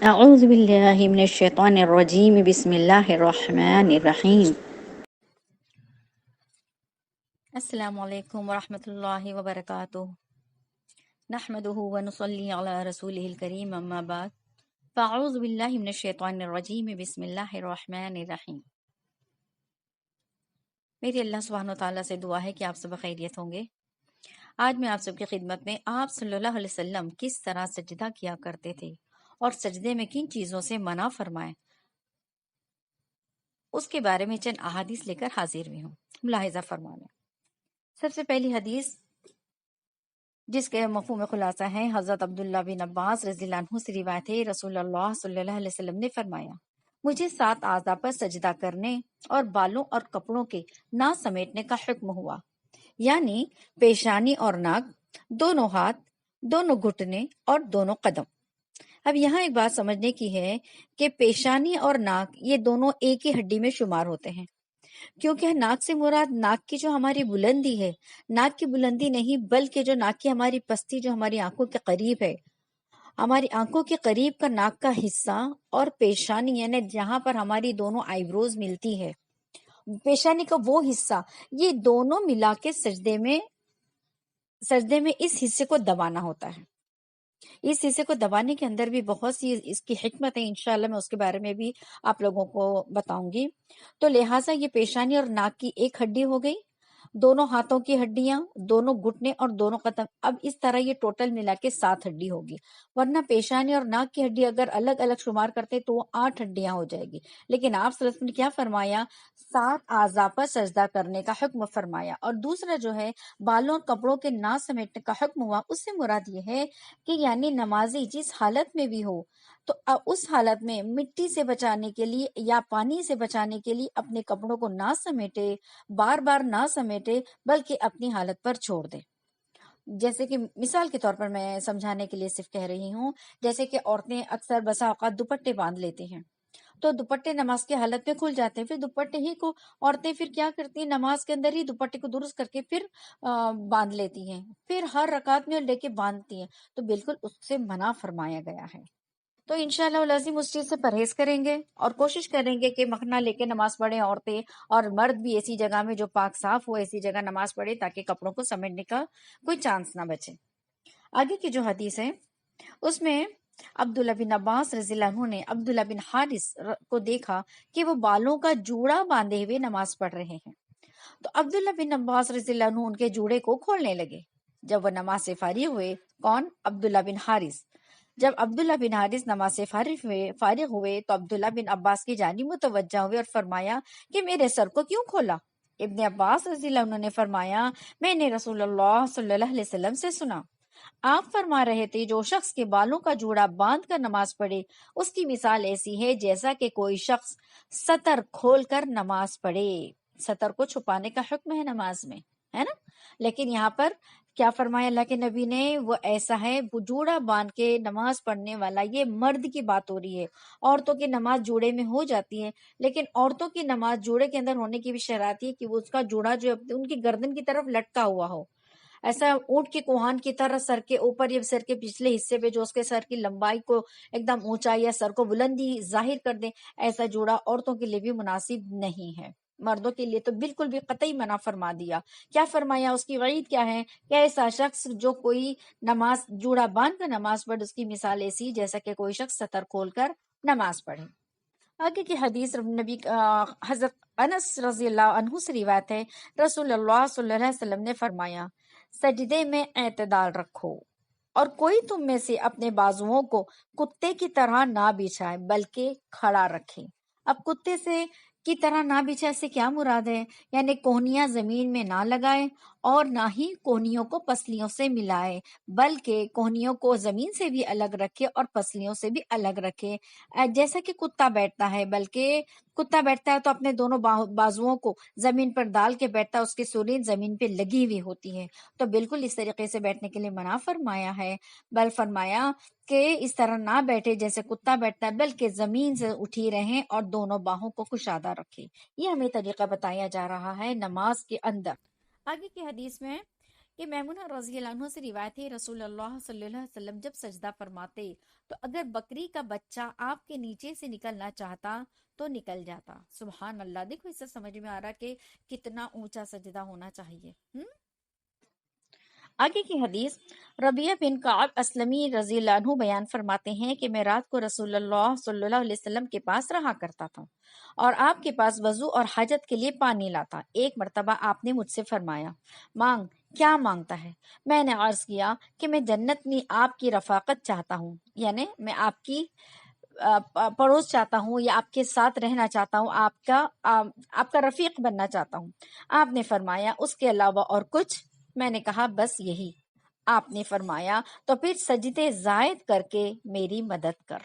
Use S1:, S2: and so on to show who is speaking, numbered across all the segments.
S1: اعوذ باللہ من الشیطان الرجیم بسم اللہ الرحمن الرحیم۔
S2: السلام علیکم ورحمۃ اللہ وبرکاتہ، نحمده ونصلی علی رسولہ الکریم، اما بعد فاعوذ باللہ من الشیطان الرجیم بسم اللہ الرحمن الرحیم۔ میری اللہ سبحانہ و تعالیٰ سے دعا ہے کہ آپ سب خیریت ہوں گے۔ آج میں آپ سب کی خدمت میں آپ صلی اللہ علیہ وسلم کس طرح سجدہ کیا کرتے تھے اور سجدے میں کن چیزوں سے منع فرمائے، اس کے بارے میں چند احادیث لے کر حاضر ہوئی ہوں، ملاحظہ فرمانا۔ سب سے پہلی حدیث جس کے مفہوم خلاصہ ہے، حضرت عبداللہ بن عباس رضی اللہ عنہ سے روایت ہے، رسول اللہ صلی اللہ علیہ وسلم نے فرمایا، مجھے 7 اعضاء پر سجدہ کرنے اور بالوں اور کپڑوں کے نہ سمیٹنے کا حکم ہوا، یعنی پیشانی اور ناک، دونوں ہاتھ، دونوں گھٹنے اور دونوں قدم۔ اب یہاں ایک بات سمجھنے کی ہے کہ پیشانی اور ناک یہ دونوں ایک ہی ہڈی میں شمار ہوتے ہیں، کیونکہ ناک سے مراد ناک کی جو ہماری بلندی ہے، ناک کی بلندی نہیں بلکہ جو ناک کی ہماری پستی جو ہماری آنکھوں کے قریب ہے، ہماری آنکھوں کے قریب کا ناک کا حصہ، اور پیشانی یعنی جہاں پر ہماری دونوں آئی بروز ملتی ہے، پیشانی کا وہ حصہ، یہ دونوں ملا کے سجدے میں اس حصے کو دبانا ہوتا ہے۔ اس حصے کو دبانے کے اندر بھی بہت سی اس کی حکمت ہے، انشاءاللہ میں اس کے بارے میں بھی آپ لوگوں کو بتاؤں گی۔ تو لہٰذا یہ پیشانی اور ناک کی ایک ہڈی ہو گئی، دونوں ہاتھوں کی ہڈیاں، دونوں گھٹنے اور دونوں قدم، اب اس طرح یہ ٹوٹل ملا کے 7 ہڈی ہوگی، ورنہ پیشانی اور ناک کی ہڈی اگر الگ الگ شمار کرتے تو وہ 8 ہڈیاں ہو جائے گی، لیکن آپ صلی اللہ علیہ وسلم نے کیا فرمایا، 7 اعضاء پر سجدہ کرنے کا حکم فرمایا۔ اور دوسرا جو ہے بالوں اور کپڑوں کے نہ سمیٹنے کا حکم ہوا، اس سے مراد یہ ہے کہ یعنی نمازی جس حالت میں بھی ہو تو اس حالت میں مٹی سے بچانے کے لیے یا پانی سے بچانے کے لیے اپنے کپڑوں کو نہ سمیٹے، بار بار نہ سمیٹے، بلکہ اپنی حالت پر چھوڑ دے۔ جیسے کہ مثال کے طور پر میں سمجھانے کے لیے صرف کہہ رہی ہوں، جیسے کہ عورتیں اکثر بسا اوقات دوپٹے باندھ لیتی ہیں، تو دوپٹے نماز کی حالت میں کھل جاتے ہیں، پھر دوپٹے ہی کو عورتیں پھر کیا کرتی ہیں، نماز کے اندر ہی دوپٹے کو درست کر کے پھر باندھ لیتی ہیں، پھر ہر رکعت میں لے کے باندھتی ہیں، تو بالکل اس سے منع فرمایا گیا ہے۔ تو انشاءاللہ لازم اس چیز سے پرہیز کریں گے اور کوشش کریں گے کہ مکھنا لے کے نماز پڑھیں، عورتیں اور مرد بھی ایسی جگہ میں جو پاک صاف ہو ایسی جگہ نماز پڑھے تاکہ کپڑوں کو سمیٹنے کا کوئی چانس نہ بچے۔ آگے کی جو حدیث ہے اس میں عبداللہ بن عباس رضی اللہ عنہ نے عبداللہ بن حارث کو دیکھا کہ وہ بالوں کا جوڑا باندھے ہوئے نماز پڑھ رہے ہیں، تو عبداللہ بن عباس رضی اللہ عنہ ان کے جوڑے کو کھولنے لگے۔ جب وہ نماز سے فارغ ہوئے، کون؟ عبداللہ بن حارث۔ جب عبداللہ بن حارث نماز سے فارغ ہوئے تو عبداللہ بن عباس کی جانب متوجہ ہوئے اور فرمایا کہ میرے سر کو کیوں کھولا؟ ابن عباس رضی اللہ عنہ نے فرمایا، میں نے رسول اللہ صلی اللہ علیہ وسلم سے سنا، آپ فرما رہے تھے جو شخص کے بالوں کا جوڑا باندھ کر نماز پڑھے اس کی مثال ایسی ہے جیسا کہ کوئی شخص سطر کھول کر نماز پڑھے۔ سطر کو چھپانے کا حکم ہے نماز میں، ہے نا، لیکن یہاں پر کیا فرمایا اللہ کے نبی نے، وہ ایسا ہے، وہ جوڑا باندھ کے نماز پڑھنے والا، یہ مرد کی بات ہو رہی ہے، عورتوں کی نماز جوڑے میں ہو جاتی ہے، لیکن عورتوں کی نماز جوڑے کے اندر ہونے کی بھی شرط ہے کہ وہ اس کا جوڑا جو ان کی گردن کی طرف لٹکا ہوا ہو، ایسا اونٹ کی کوہان کی طرح سر کے اوپر یا سر کے پچھلے حصے پہ جو اس کے سر کی لمبائی کو ایک دم اونچائی یا سر کو بلندی ظاہر کر دے، ایسا جوڑا عورتوں کے لیے بھی مناسب نہیں ہے، مردوں کے لیے تو بالکل بھی قطعی منع فرما دیا۔ کیا فرمایا، اس کی وعید کیا ہے کہ ایسا شخص جو کوئی نماز جوڑا باندھ کر نماز پڑھے اس کی مثال ایسی جیسا کہ کوئی شخص سطر کھول کر نماز پڑھے۔ آگے کی حدیث نبی حضرت انس رضی اللہ عنہ سے روایت ہے، رسول اللہ صلی اللہ علیہ وسلم نے فرمایا، سجدے میں اعتدال رکھو اور کوئی تم میں سے اپنے بازوؤں کو کتے کی طرح نہ بچھائے بلکہ کھڑا رکھے۔ اب کتے سے کی طرح نہ بچھائے سے کیا مراد ہے، یعنی کوہنیاں زمین میں نہ لگائے اور نہ ہی کوہنیوں کو پسلیوں سے ملائے، بلکہ کوہنیوں کو زمین سے بھی الگ رکھے اور پسلیوں سے بھی الگ رکھے، جیسا کہ کتا بیٹھتا ہے، بلکہ کتا بیٹھتا ہے تو اپنے دونوں بازوؤں کو زمین پر ڈال کے بیٹھتا ہے، اس کی سولین زمین پہ لگی ہوئی ہوتی ہے، تو بالکل اس طریقے سے بیٹھنے کے لیے منع فرمایا ہے، بل فرمایا کہ اس طرح نہ بیٹھے جیسے کتا بیٹھتا ہے، بلکہ زمین سے اٹھی رہیں اور دونوں باہوں کو کشادہ رکھے۔ یہ ہمیں طریقہ بتایا جا رہا ہے نماز کے اندر۔ آگے کی حدیث میں کہ میمونہ رضی اللہ عنہ سے روایت ہے رسول اللہ صلی اللہ علیہ وسلم جب سجدہ فرماتے تو اگر بکری کا بچہ آپ کے نیچے سے نکلنا چاہتا تو نکل جاتا۔ سبحان اللہ، دیکھو اس سے سمجھ میں آ رہا کہ کتنا اونچا سجدہ ہونا چاہیے۔ آگے کی حدیث، ربیعہ بن کعب اسلمی رضی اللہ عنہ بیان فرماتے ہیں کہ میں رات کو رسول اللہ صلی اللہ علیہ وسلم کے پاس رہا کرتا تھا اور آپ کے پاس وضو اور حاجت کے لیے پانی لاتا۔ ایک مرتبہ آپ نے مجھ سے فرمایا، مانگ، کیا مانگتا ہے؟ میں نے عرض کیا کہ میں جنت میں آپ کی رفاقت چاہتا ہوں، یعنی میں آپ کی پڑوس چاہتا ہوں یا آپ کے ساتھ رہنا چاہتا ہوں، آپ کا رفیق بننا چاہتا ہوں۔ آپ نے فرمایا اس کے علاوہ اور کچھ؟ میں نے کہا بس یہی۔ آپ نے فرمایا تو پھر سجدے زائد کر کے میری مدد کر۔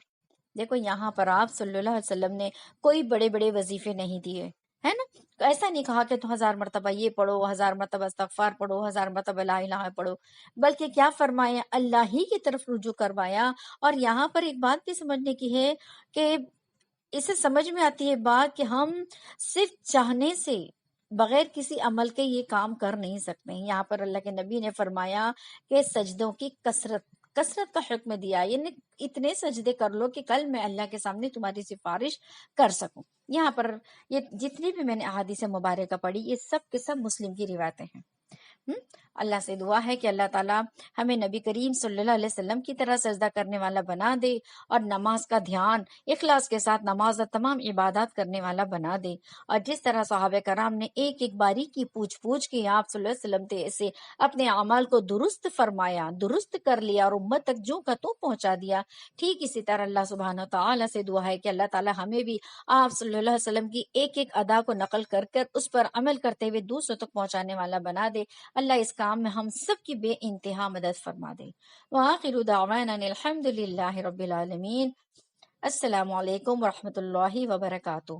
S2: دیکھو یہاں پر آپ صلی اللہ علیہ وسلم نے کوئی بڑے بڑے وظیفے نہیں دیے، ہے نا؟ ایسا نہیں کہا کہ تو 1000 مرتبہ یہ پڑھو، 1000 مرتبہ استغفار پڑھو، 1000 مرتبہ لا الہ پڑھو، بلکہ کیا فرمایا؟ اللہ ہی کی طرف رجوع کروایا۔ اور یہاں پر ایک بات بھی سمجھنے کی ہے کہ اسے سمجھ میں آتی ہے بات کہ ہم صرف چاہنے سے بغیر کسی عمل کے یہ کام کر نہیں سکتے ہیں۔ یہاں پر اللہ کے نبی نے فرمایا کہ سجدوں کی کثرت کا حکم دیا، یعنی اتنے سجدے کر لو کہ کل میں اللہ کے سامنے تمہاری سفارش کر سکوں۔ یہاں پر یہ جتنی بھی میں نے احادیث مبارکہ پڑھی یہ سب کے سب مسلم کی روایتیں ہیں۔ اللہ سے دعا ہے کہ اللہ تعالیٰ ہمیں نبی کریم صلی اللہ علیہ وسلم کی طرح سجدہ کرنے والا بنا دے اور نماز کا دھیان اخلاص کے ساتھ نماز اور تمام عبادات کرنے والا بنا دے، اور جس طرح صحابہ کرام نے ایک ایک باریکی پوچھ کے آپ صلی اللہ علیہ وسلم سے اپنے اعمال کو درست فرمایا، درست کر لیا اور امت تک جو کا تو پہنچا دیا، ٹھیک اسی طرح اللہ سبحانہ تعالیٰ سے دعا ہے کہ اللہ تعالیٰ ہمیں بھی آپ صلی اللہ علیہ وسلم کی ایک ایک ادا کو نقل کر اس پر عمل کرتے ہوئے دوسروں تک پہنچانے والا بنا دے۔ اللہ اس کام میں ہم سب کی بے انتہا مدد فرما دے۔ وآخر دعوانا الحمد للہ رب العالمین۔ السلام علیکم ورحمۃ اللہ وبرکاتہ۔